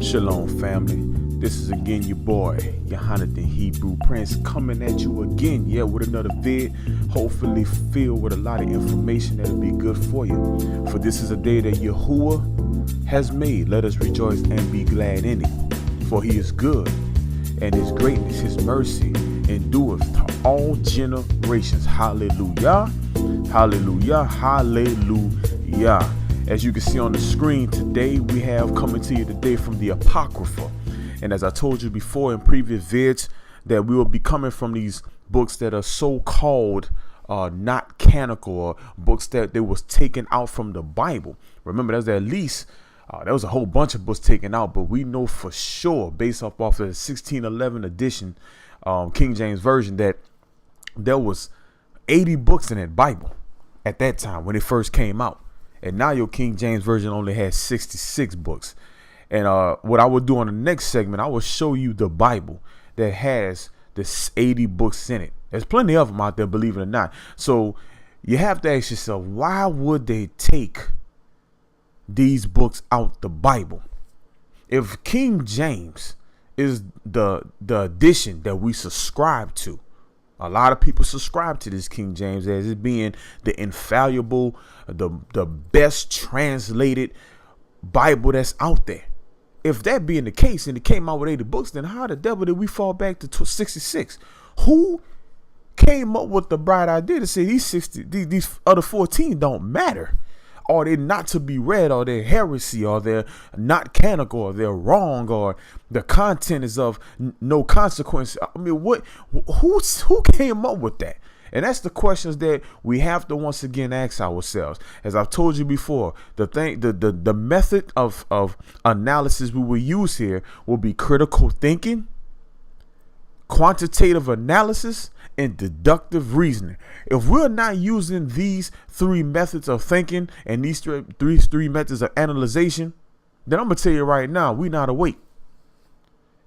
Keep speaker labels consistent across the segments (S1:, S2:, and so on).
S1: Shalom family, this is again your boy, Jonathan Hebrew Prince, coming at you again, with another vid, hopefully filled with a lot of information that'll be good for you. For this is a day that Yahuwah has made. Let us rejoice and be glad in it. For he is good, and his greatness, his mercy, endureth to all generations. Hallelujah, hallelujah, hallelujah. As you can see on the screen today, we have coming to you today from the Apocrypha. And as I told you before in previous vids, that we will be coming from these books that are so-called not canonical, or books that they was taken out from the Bible. Remember, there's at least there was a whole bunch of books taken out, but we know for sure, based off the 1611 edition, King James Version, that there was 80 books in that Bible at that time when it first came out. And now your King James Version only has 66 books. And what I will do on the next segment, I will show you the Bible that has this 80 books in it. There's plenty of them out there, believe it or not. So you have to ask yourself, why would they take these books out the Bible? If King James is the edition that we subscribe to, a lot of people subscribe to this King James as it being the infallible, the best translated Bible that's out there. If that being the case and it came out with 80 books, then how the devil did we fall back to 66? Who came up with the bright idea to say these other 14 don't matter? Or they're not to be read, or they're heresy, or they're not canonical, or they're wrong, or the content is of no consequence. I mean, who came up with that? And that's the questions that we have to once again ask ourselves. As I've told you before, the method of analysis we will use here will be critical thinking, quantitative analysis, and deductive reasoning. If we're not using these three methods of thinking and these three methods of analyzation, then I'm gonna tell you right now, we're not awake.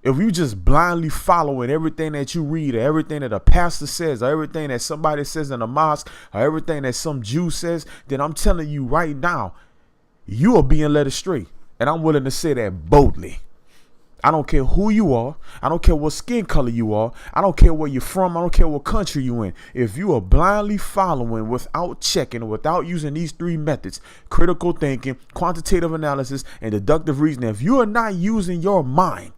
S1: If you just blindly following everything that you read, or everything that a pastor says, or everything that somebody says in a mosque, or everything that some Jew says, then I'm telling you right now, you are being led astray. And I'm willing to say that boldly. I don't care who you are. I don't care what skin color you are. I don't care where you're from. I don't care what country you're in. If you are blindly following without checking, or without using these three methods, critical thinking, quantitative analysis, and deductive reasoning, if you are not using your mind,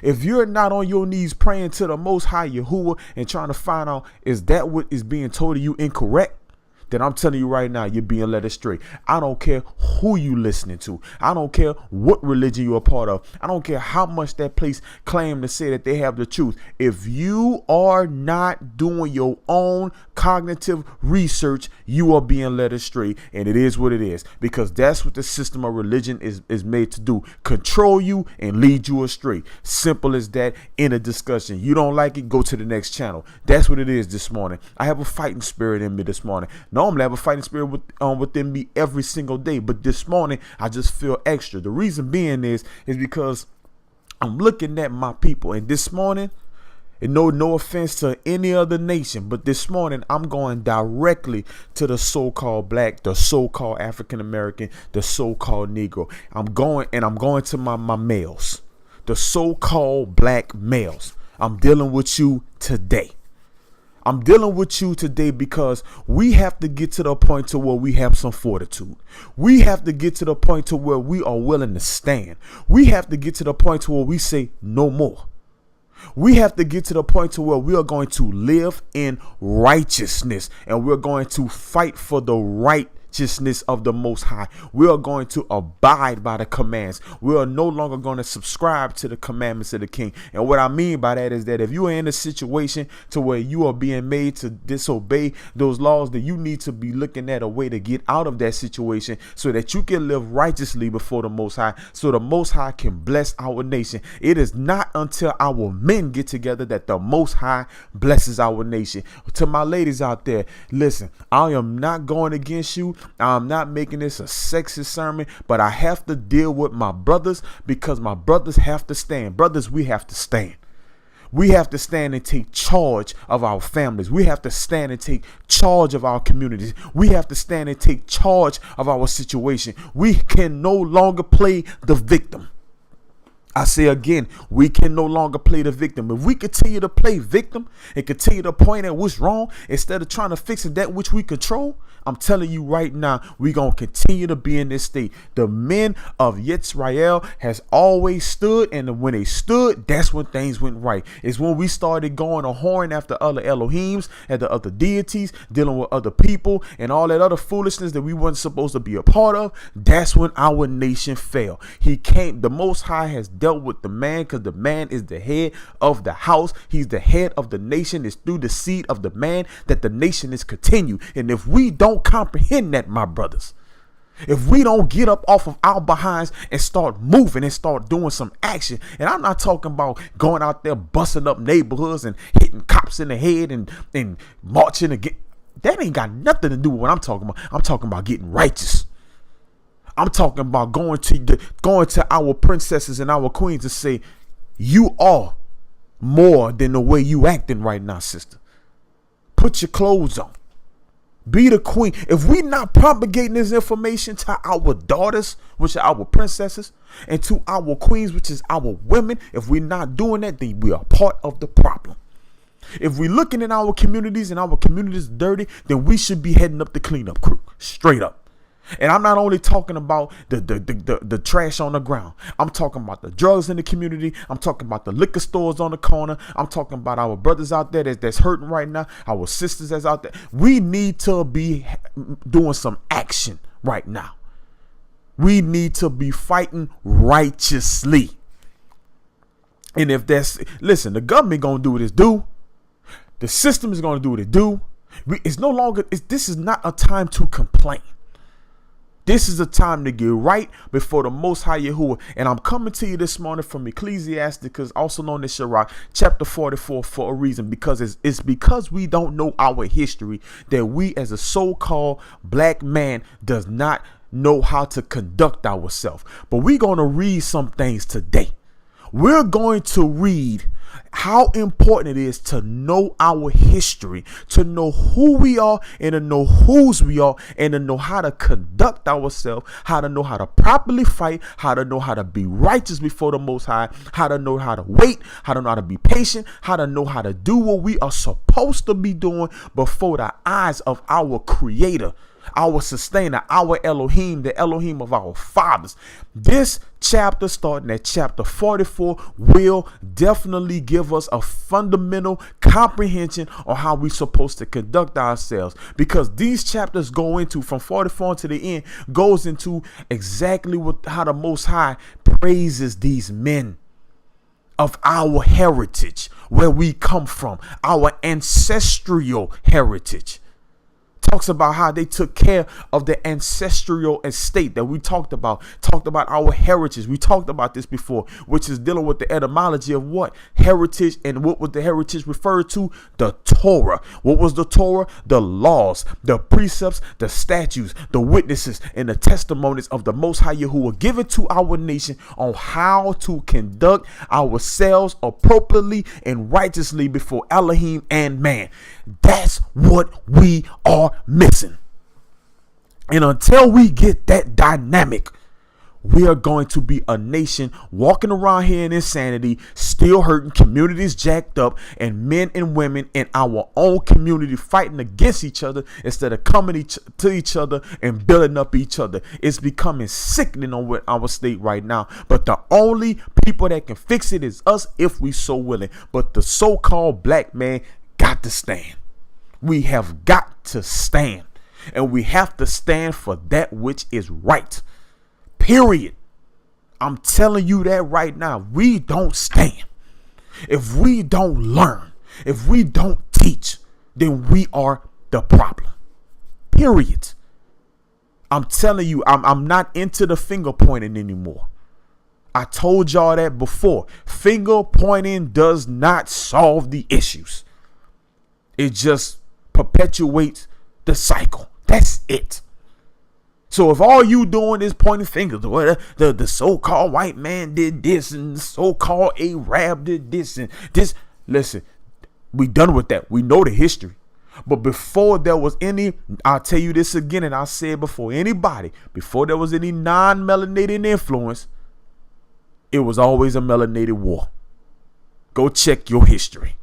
S1: if you're not on your knees praying to the Most High Yahuwah and trying to find out, is that what is being told to you incorrect? Then I'm telling you right now, you're being led astray. I don't care who you listening to. I don't care what religion you're a part of. I don't care how much that place claim to say that they have the truth. If you are not doing your own cognitive research, you are being led astray. And it is what it is, because that's what the system of religion is made to do. Control you and lead you astray. Simple as that. In a discussion. You don't like it, go to the next channel. That's what it is this morning. I have a fighting spirit in me this morning. Normally I have a fighting spirit within me every single day, but this morning I just feel extra. The reason being is because I'm looking at my people, and this morning, and no offense to any other nation, but this morning I'm going directly to the so-called black, the so-called African American, the so-called Negro. I'm going to my males, the so-called black males. I'm dealing with you today. I'm dealing with you today because we have to get to the point to where we have some fortitude. We have to get to the point to where we are willing to stand. We have to get to the point to where we say no more. We have to get to the point to where we are going to live in righteousness, and we're going to fight for the righteousness of the Most High. We are going to abide by the commands. We are no longer going to subscribe to the commandments of the King. And what I mean by that is that if you are in a situation to where you are being made to disobey those laws, then you need to be looking at a way to get out of that situation so that you can live righteously before the Most High, so the Most High can bless our nation. It is not until our men get together that the Most High blesses our nation. To my ladies out there, listen, I am not going against you. I'm not making this a sexist sermon, but I have to deal with my brothers because my brothers have to stand. Brothers, we have to stand. We have to stand and take charge of our families. We have to stand and take charge of our communities. We have to stand and take charge of our situation. We can no longer play the victim. I say again, we can no longer play the victim. If we continue to play victim and continue to point at what's wrong instead of trying to fix it that which we control, I'm telling you right now, we're going to continue to be in this state. The men of Yisrael has always stood, and when they stood, that's when things went right. It's when we started going a whoring after other Elohims and the other deities, dealing with other people and all that other foolishness that we weren't supposed to be a part of. That's when our nation fell. The Most High has dealt with the man, because the man is the head of the house. He's the head of the nation. It's through the seed of the man that the nation is continued. And if we don't comprehend that, my brothers, if we don't get up off of our behinds and start moving and start doing some action, and I'm not talking about going out there busting up neighborhoods and hitting cops in the head and marching again. That ain't got nothing to do with what I'm talking about. I'm talking about getting righteous. I'm talking about going to our princesses and our queens to say, you are more than the way you acting right now, sister. Put your clothes on. Be the queen. If we not propagating this information to our daughters, which are our princesses, and to our queens, which is our women, if we're not doing that, then we are part of the problem. If we're looking in our communities and our communities dirty, then we should be heading up the cleanup crew, straight up. And I'm not only talking about the trash on the ground. I'm talking about the drugs in the community. I'm talking about the liquor stores on the corner. I'm talking about our brothers out there that's hurting right now. Our sisters that's out there. We need to be doing some action right now. We need to be fighting righteously. And if listen, the government going to do what it's do. The system is going to do what it do. This is not a time to complain. This is a time to get right before the Most High Yahuwah. And I'm coming to you this morning from Ecclesiasticus, also known as Sirach, chapter 44, for a reason. Because it's because we don't know our history that we as a so-called black man does not know how to conduct ourselves. But we're going to read some things today. We're going to read how important it is to know our history, to know who we are and to know whose we are, and to know how to conduct ourselves, how to know how to properly fight, how to know how to be righteous before the Most High, how to know how to wait, how to know how to be patient, how to know how to do what we are supposed to be doing before the eyes of our Creator, our sustainer, our Elohim, the Elohim of our fathers. This chapter, starting at chapter 44, will definitely give us a fundamental comprehension on how we're supposed to conduct ourselves, because these chapters go into, from 44 to the end, goes into exactly how the Most High praises these men of our heritage, where we come from, our ancestral heritage. Talks about how they took care of the ancestral estate that we talked about our heritage. We talked about this before, which is dealing with the etymology of what heritage, and what was the heritage referred to? The Torah. What was the Torah? The laws, the precepts, the statutes, the witnesses, and the testimonies of the Most High Yahuwah given to our nation on how to conduct ourselves appropriately and righteously before Elohim and man. That's what we are missing. And until we get that dynamic, we are going to be a nation walking around here in insanity, still hurting, communities jacked up, and men and women in our own community fighting against each other instead of coming to each other and building up each other. It's becoming sickening on our state right now. But the only people that can fix it is us, if we so willing. But the so-called black man got to stand. We have got to stand, and we have to stand for that which is right. Period. I'm telling you that right now. We don't stand. If we don't learn, if we don't teach, then we are the problem. Period. I'm telling you, I'm not into the finger pointing anymore. I told y'all that before. Finger pointing does not solve the issues. It just perpetuates the cycle. That's it. So if all you doing is pointing fingers, the so-called white man did this, and the so-called Arab did this and this, listen, we done with that. We know the history. But before there was any, I'll tell you this again, and I'll say it before anybody, before there was any non-melanated influence, It was always a melanated war. Go check your history.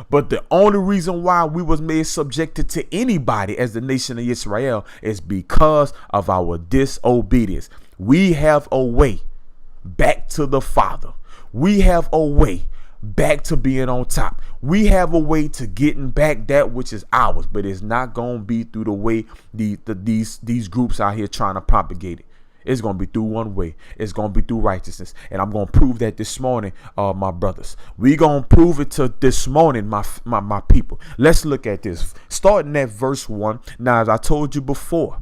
S1: But the only reason why we was made subjected to anybody as the nation of Israel is because of our disobedience. We have a way back to the Father. We have a way back to being on top. We have a way to getting back that which is ours, but it's not going to be through the way these groups out here trying to propagate it. It's going to be through one way. It's going to be through righteousness. And I'm going to prove that this morning, my brothers. We're going to prove it to this morning, my people. Let's look at this. Starting at verse 1. Now, as I told you before,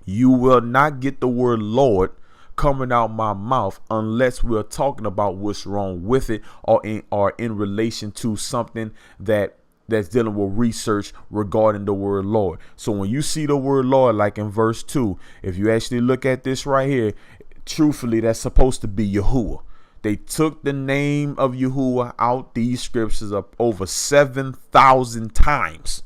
S1: you will not get the word Lord coming out my mouth unless we're talking about what's wrong with it or in relation to something that's dealing with research regarding the word Lord. So when you see the word Lord, like in verse 2, if you actually look at this right here, truthfully, that's supposed to be Yahuwah. They took the name of Yahuwah out these scriptures up over 7,000 times.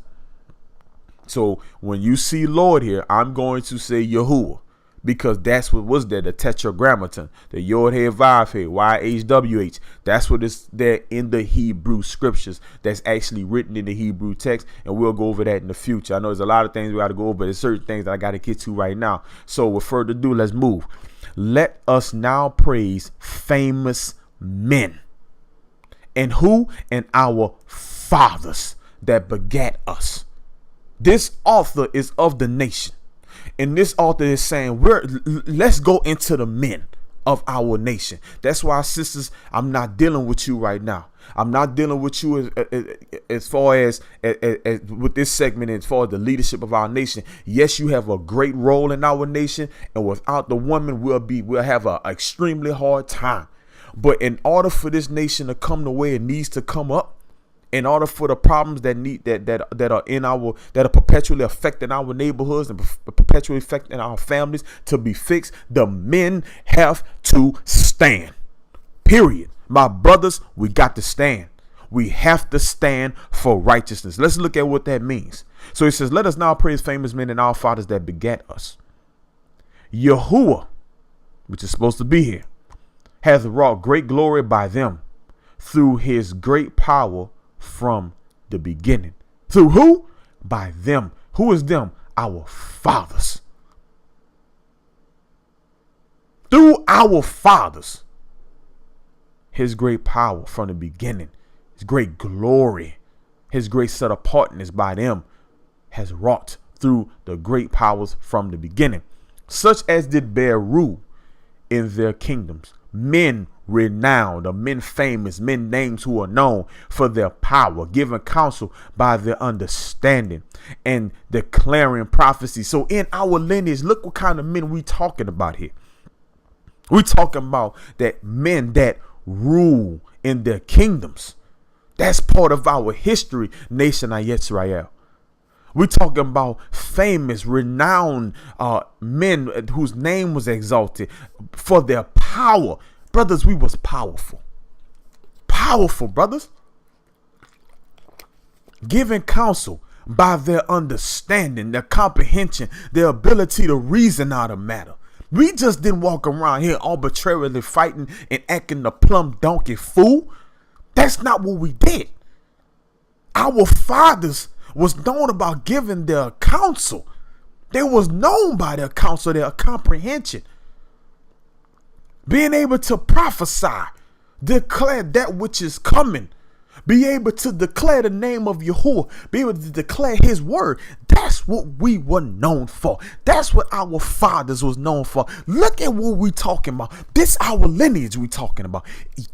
S1: So when you see Lord here, I'm going to say Yahuwah, because that's what was there, the tetragrammaton, the Yod He Vav He, YHWH. That's what is there in the Hebrew scriptures that's actually written in the Hebrew text, and we'll go over that in the future. I know there's a lot of things we got to go over, but there's certain things that I got to get to right now. So with further ado, let's move. Let us now praise famous men. And who? And our fathers that begat us. This author is of the nation. And this author is saying, let's go into the men of our nation. That's why, sisters, I'm not dealing with you right now. I'm not dealing with you as far as with this segment, as far as the leadership of our nation. Yes, you have a great role in our nation, and without the woman, we'll have an extremely hard time. But in order for this nation to come the way it needs to come up, in order for the problems that are perpetually affecting our neighborhoods and perpetually affecting our families to be fixed, the men have to stand. Period. My brothers, we got to stand. We have to stand for righteousness. Let's look at what that means. So it says, let us now praise famous men and our fathers that begat us. Yahuwah, which is supposed to be here, hath wrought great glory by them through his great power from the beginning. Through who? By them. Who is them? Our fathers. Through our fathers. His great power from the beginning. His great glory. His great set apartness by them has wrought through the great powers from the beginning. Such as did bear rule in their kingdoms. Men renowned, or men famous, men names who are known for their power, giving counsel by their understanding and declaring prophecy. So in our lineage, look what kind of men we talking about here. We talking about that men that rule in their kingdoms. That's part of our history, nation of Yisrael. We're talking about famous, renowned men whose name was exalted for their power. Brothers, we was powerful. Powerful, brothers. Giving counsel by their understanding, their comprehension, their ability to reason out a matter. We just didn't walk around here arbitrarily fighting and acting the plumb donkey fool. That's not what we did. Our fathers was known about giving their counsel. They was known by their counsel, their comprehension. Being able to prophesy, declare that which is coming, be able to declare the name of Yahuwah, be able to declare his word. That's what we were known for. That's what our fathers was known for. Look at what we talking about. This our lineage we talking about.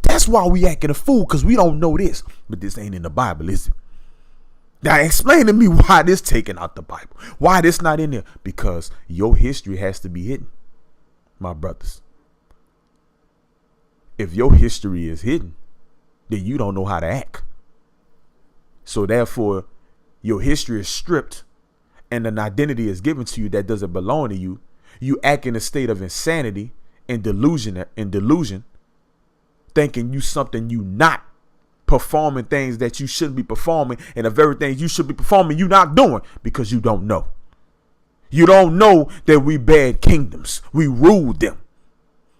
S1: That's why we acting a fool, because we don't know this. But this ain't in the Bible, is it? Now explain to me why this taken out the Bible. Why this not in there? Because your history has to be hidden, my brothers. If your history is hidden, then you don't know how to act. So therefore, your history is stripped and an identity is given to you that doesn't belong to you. You act in a state of insanity and delusion, thinking you something you not, performing things that you shouldn't be performing, and the very things you should be performing you not doing because you don't know. You don't know that we bad kingdoms. We ruled them.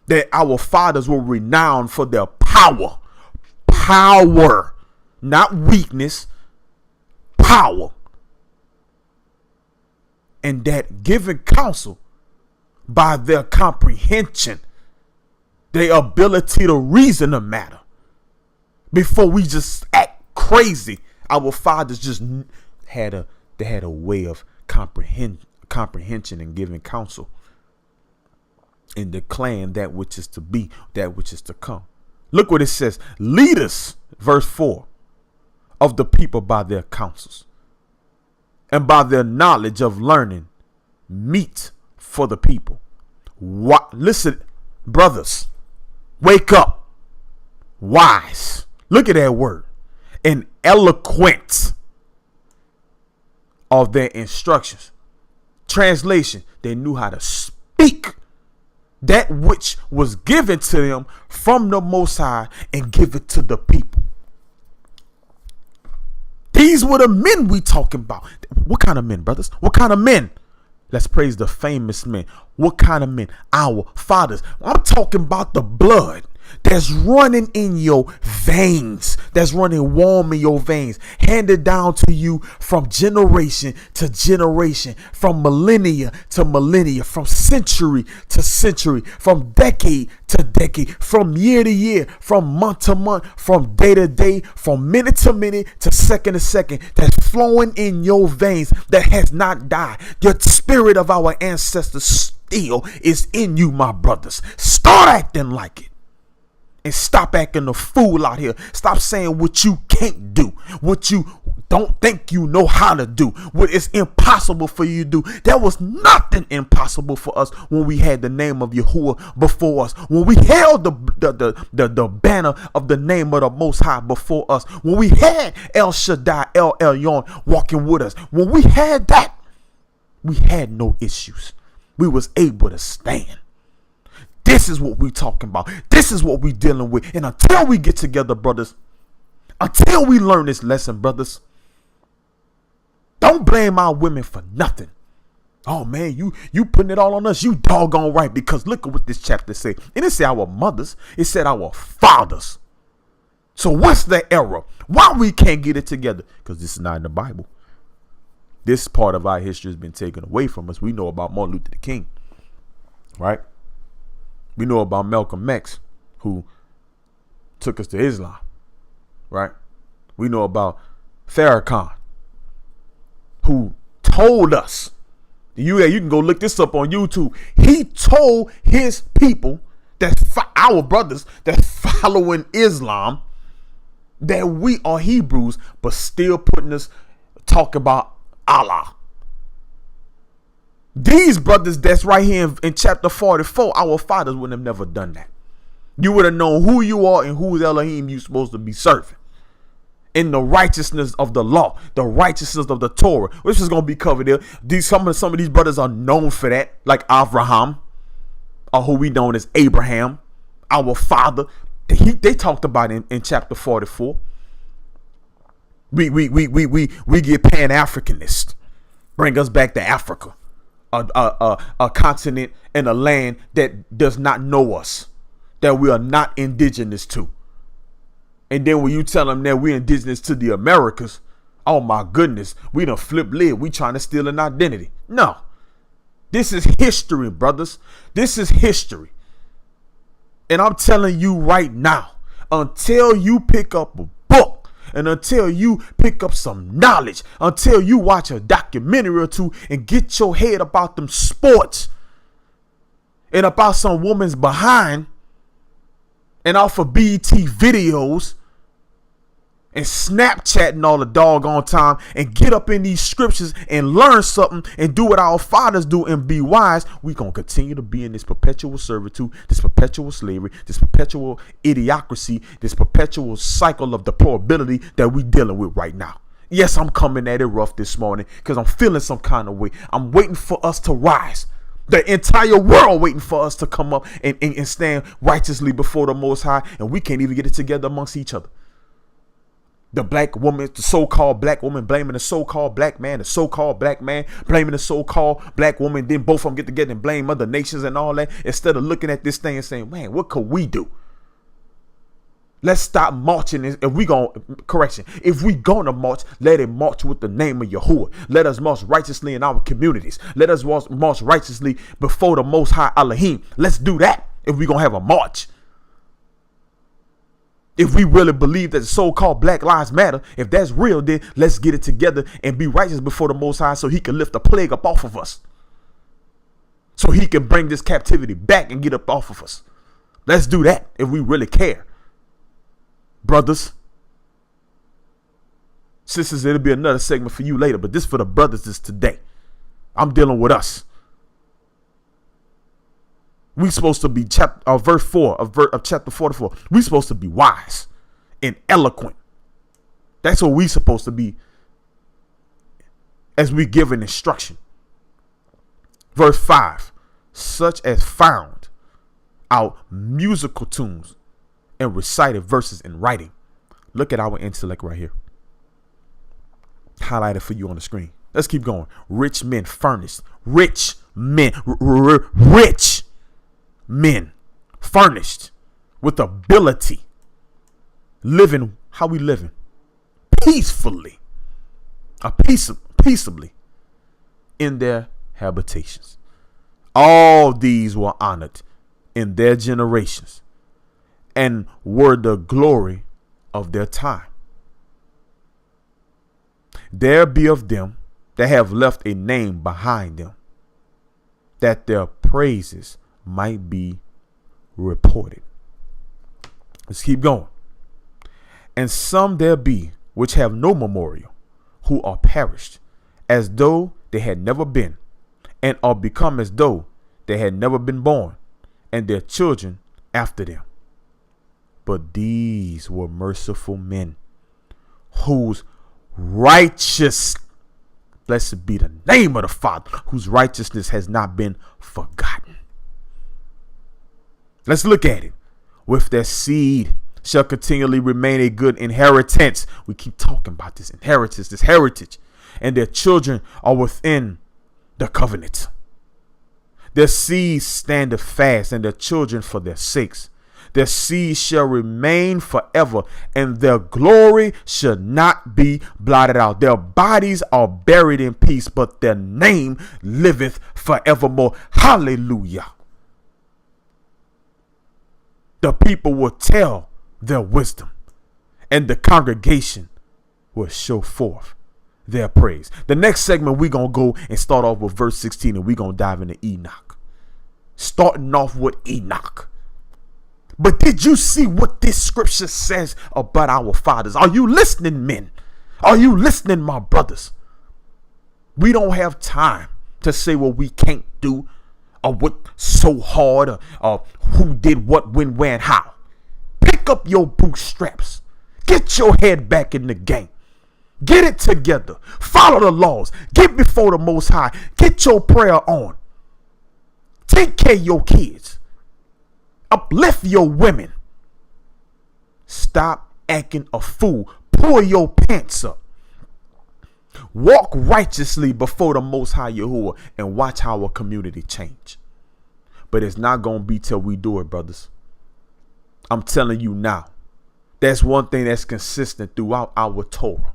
S1: that our fathers were renowned for their power. Power, not weakness, power. And that giving counsel by their comprehension, their ability to reason a matter before we just act crazy. Our fathers just had a way of comprehension and giving counsel and declaring that which is to be, that which is to come. Look what it says. Leaders, verse 4, of the people by their counsels and by their knowledge of learning, meet for the people. What? Listen, brothers, wake up. Wise. Look at that word. And eloquent of their instructions. Translation, they knew how to speak that which was given to them from the Most High and give it to the people. These were the men we talking about. What kind of men, brothers? What kind of men? Let's praise the famous men. What kind of men? Our fathers. I'm talking about the blood that's running in your veins, that's running warm in your veins, handed down to you from generation to generation, from millennia to millennia, from century to century, from decade to decade, from year to year, from month to month, from day to day, from minute to minute to second, that's flowing in your veins, that has not died. The spirit of our ancestors still is in you, my brothers. Start acting like it. And stop acting a fool out here. Stop saying what you can't do, what you don't think you know how to do, what is impossible for you to do. There was nothing impossible for us when we had the name of Yahuwah before us, when we held the banner of the name of the Most High before us, when we had El Shaddai, El Elyon walking with us. When we had that, we had no issues. We was able to stand. This is what we're talking about. This is what we're dealing with. And until we get together, brothers, until we learn this lesson, brothers, don't blame our women for nothing. Oh, man, you putting it all on us. You doggone right. Because look at what this chapter said. It didn't say our mothers. It said our fathers. So what's the error? Why we can't get it together? Because this is not in the Bible. This part of our history has been taken away from us. We know about Martin Luther King, right? We know about Malcolm X, who took us to Islam, right? We know about Farrakhan, who told us, you can go look this up on YouTube. He told his people, our brothers that following Islam, that we are Hebrews, but still putting us talk about Allah. These brothers that's right here in chapter 44, our fathers would have never done that. You would have known who you are and who's Elohim you're supposed to be serving. In the righteousness of the law, the righteousness of the Torah, which is going to be covered there. Some of these brothers are known for that, like Abraham, or who we know as Abraham, our father. They talked about in chapter 44. We get Pan-Africanist, bring us back to Africa. A continent and a land that does not know us, that we are not indigenous to. And then when you tell them that we're indigenous to the Americas, oh my goodness, we done flip lid. We trying to steal an identity. No, this is history, brothers. This is history. And I'm telling you right now, until you pick up a book, and until you pick up some knowledge, until you watch a documentary or two and get your head about them sports and about some woman's behind and off of BET videos and Snapchatting all the doggone time and get up in these scriptures and learn something and do what our fathers do and be wise, we gonna continue to be in this perpetual servitude, this perpetual slavery, this perpetual idiocracy, this perpetual cycle of deplorability that we dealing with right now. Yes, I'm coming at it rough this morning because I'm feeling some kind of way. I'm waiting for us to rise. The entire world waiting for us to come up and stand righteously before the Most High, and we can't even get it together amongst each other. The black woman, the so-called black woman blaming the so-called black man, the so-called black man blaming the so-called black woman. Then both of them get together and blame other nations and all that. Instead of looking at this thing and saying, man, what could we do? Let's stop marching. If we gonna march, let it march with the name of Yahuwah. Let us march righteously in our communities. Let us march righteously before the Most High Elohim. Let's do that if we gonna have a march. If we really believe that the so-called Black Lives Matter, if that's real, then let's get it together and be righteous before the Most High so he can lift the plague up off of us. So he can bring this captivity back and get up off of us. Let's do that if we really care. Brothers, sisters, it'll be another segment for you later, but this for the brothers is today. I'm dealing with us. We supposed to be verse 4 of chapter 44. We supposed to be wise and eloquent. That's what we supposed to be as we give an instruction. Verse 5, such as found out musical tunes and recited verses in writing. Look at our intellect right here. Highlighted for you on the screen. Let's keep going. Rich men furnished. Rich men. Rich men furnished with ability. Living how we living. Peacefully. Peaceably in their habitations. All these were honored in their generations and were the glory of their time. There be of them that have left a name behind them, that their praises might be reported. Let's keep going. And some there be which have no memorial, who are perished, as though they had never been, and are become as though they had never been born, and their children after them. But these were merciful men, whose righteous, blessed be the name of the Father, whose righteousness has not been forgotten. Let's look at it. With their seed shall continually remain a good inheritance. We keep talking about this inheritance, this heritage. And their children are within the covenant. Their seed standeth fast, and their children for their sakes. Their seed shall remain forever, and their glory shall not be blotted out. Their bodies are buried in peace, but their name liveth forevermore. Hallelujah. The people will tell their wisdom, and the congregation will show forth their praise. The next segment, we're going to go and start off with verse 16, and we're going to dive into Enoch. Starting off with Enoch. But did you see what this scripture says about our fathers? Are you listening, men? Are you listening, my brothers? We don't have time to say what we can't do, or what so hard, or who did what, when, where, and how. Pick up your bootstraps. Get your head back in the game. Get it together. Follow the laws. Get before the Most High. Get your prayer on. Take care of your kids. Uplift your women. Stop acting a fool. Pull your pants up. Walk righteously before the Most High Yahuwah and watch how our community change. But it's not going to be till we do it, brothers. I'm telling you now. That's one thing that's consistent throughout our Torah.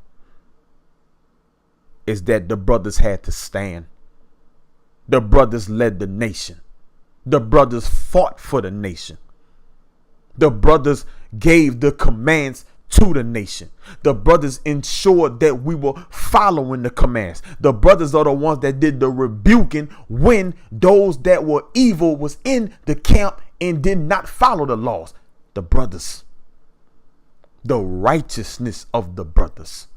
S1: Is that the brothers had to stand. The brothers led the nation. The brothers fought for the nation. The brothers gave the commands to the nation. The brothers ensured that we were following the commands. The brothers are the ones that did the rebuking when those that were evil was in the camp and did not follow the laws. The brothers. The righteousness of the brothers.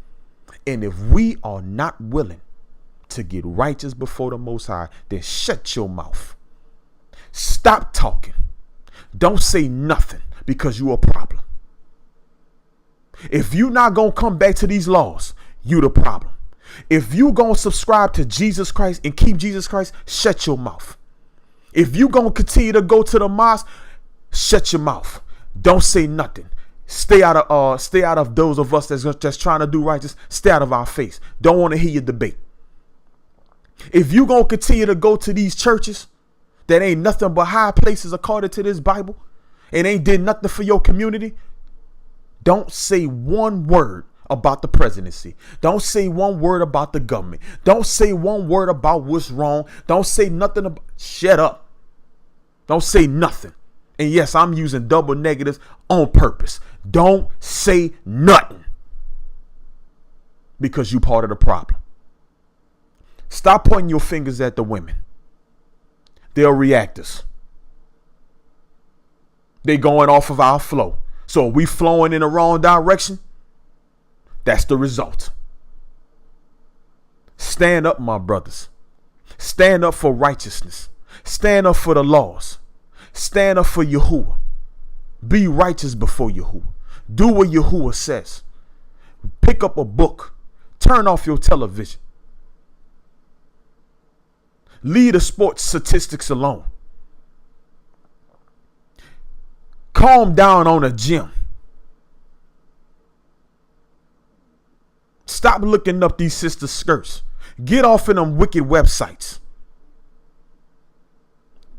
S1: And if we are not willing to get righteous before the Most High, then shut your mouth. Stop talking. Don't say nothing because you a problem. If you not going to come back to these laws, you the problem. If you going to subscribe to Jesus Christ and keep Jesus Christ, shut your mouth. If you going to continue to go to the mosque, shut your mouth. Don't say nothing. Stay out of those of us that's just trying to do righteous. Stay out of our face. Don't want to hear your debate. If you gonna continue to go to these churches that ain't nothing but high places according to this Bible, and ain't did nothing for your community, don't say one word about the presidency. Don't say one word about the government. Don't say one word about what's wrong. Don't say nothing about. Shut up. Don't say nothing. And yes, I'm using double negatives on purpose. Don't say nothing, because you part of the problem. Stop pointing your fingers at the women. They're reactors. They going off of our flow. So are we flowing in the wrong direction? That's the result. Stand up, my brothers. Stand up for righteousness. Stand up for the laws. Stand up for Yahuwah. Be righteous before Yahuwah. Do what Yahuwah says. Pick up a book. Turn off your television. Leave the sports statistics alone. Calm down on a gym. Stop looking up these sisters' skirts. Get off of them wicked websites.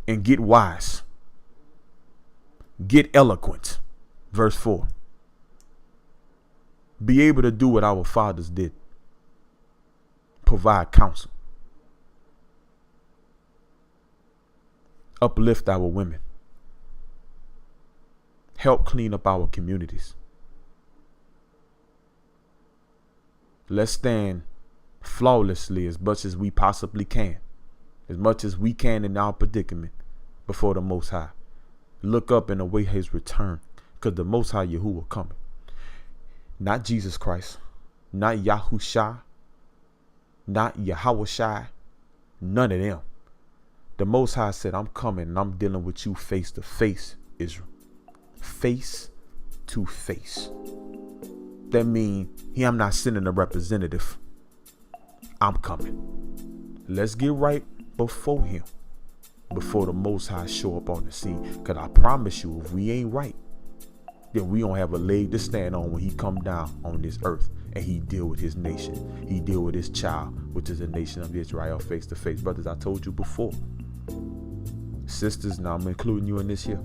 S1: And get wise. Get eloquent. Verse 4. Be able to do what our fathers did. Provide counsel. Uplift our women. Help clean up our communities. Let's stand flawlessly as much as we possibly can. As much as we can in our predicament before the Most High. Look up and await his return, because the Most High Yahuwah coming. Not Jesus Christ. Not Yahushua. Not Yahushai. None of them. The Most High said, I'm coming and I'm dealing with you face to face, Israel. Face to face. That means I'm not sending a representative. I'm coming. Let's get right before him. Before the Most High show up on the scene. Because I promise you, if we ain't right, then we don't have a leg to stand on when he come down on this earth and he deal with his nation. He deal with his child, which is the nation of Israel, face to face. Brothers, I told you before. Sisters, now I'm including you in this here.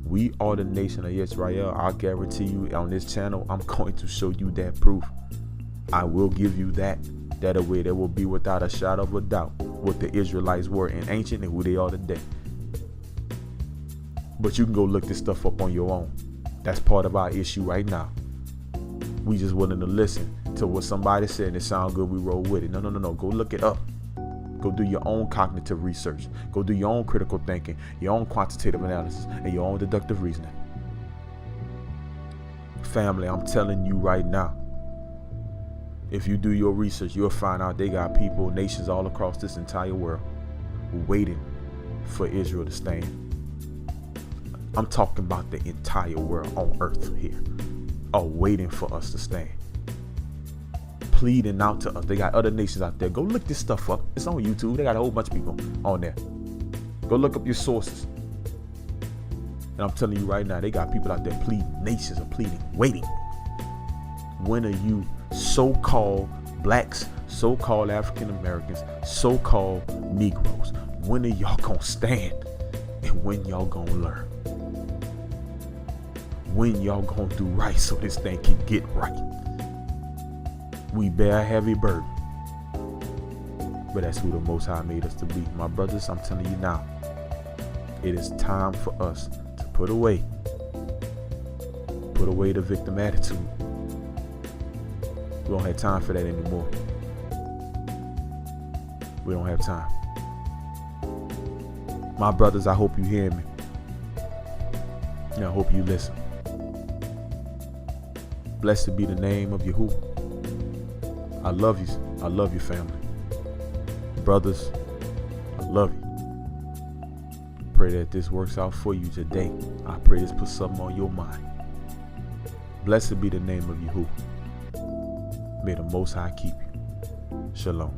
S1: We are the nation of Israel. I guarantee you on this channel, I'm going to show you that proof. I will give you that. That a way that will be without a shadow of a doubt what the Israelites were in ancient and who they are today. But you can go look this stuff up on your own. That's part of our issue right now. We just willing to listen to what somebody said and it sound good, we roll with it. No. Go look it up. Go do your own cognitive research. Go do your own critical thinking, your own quantitative analysis, and your own deductive reasoning. Family, I'm telling you right now, if you do your research, you'll find out they got people, nations all across this entire world waiting for Israel to stand. I'm talking about the entire world on earth here are waiting for us to stand. Pleading out to us. They got other nations out there. Go look this stuff up. It's on YouTube. They got a whole bunch of people on there. Go look up your sources. And I'm telling you right now, they got people out there pleading. Nations are pleading, waiting. When are you so-called blacks, so-called African Americans, so-called Negroes, when are y'all gonna stand? And when y'all gonna learn? When y'all gonna do right so this thing can get right? We bear a heavy burden, but that's who the Most High made us to be. My brothers, I'm telling you now, it is time for us to put away the victim attitude. We don't have time for that anymore. We don't have time. My brothers, I hope you hear me. And I hope you listen. Blessed be the name of Yahuwah. I love you. I love you, family. Brothers, I love you. Pray that this works out for you today. I pray this puts something on your mind. Blessed be the name of Yahuwah. May the Most High keep you. Shalom.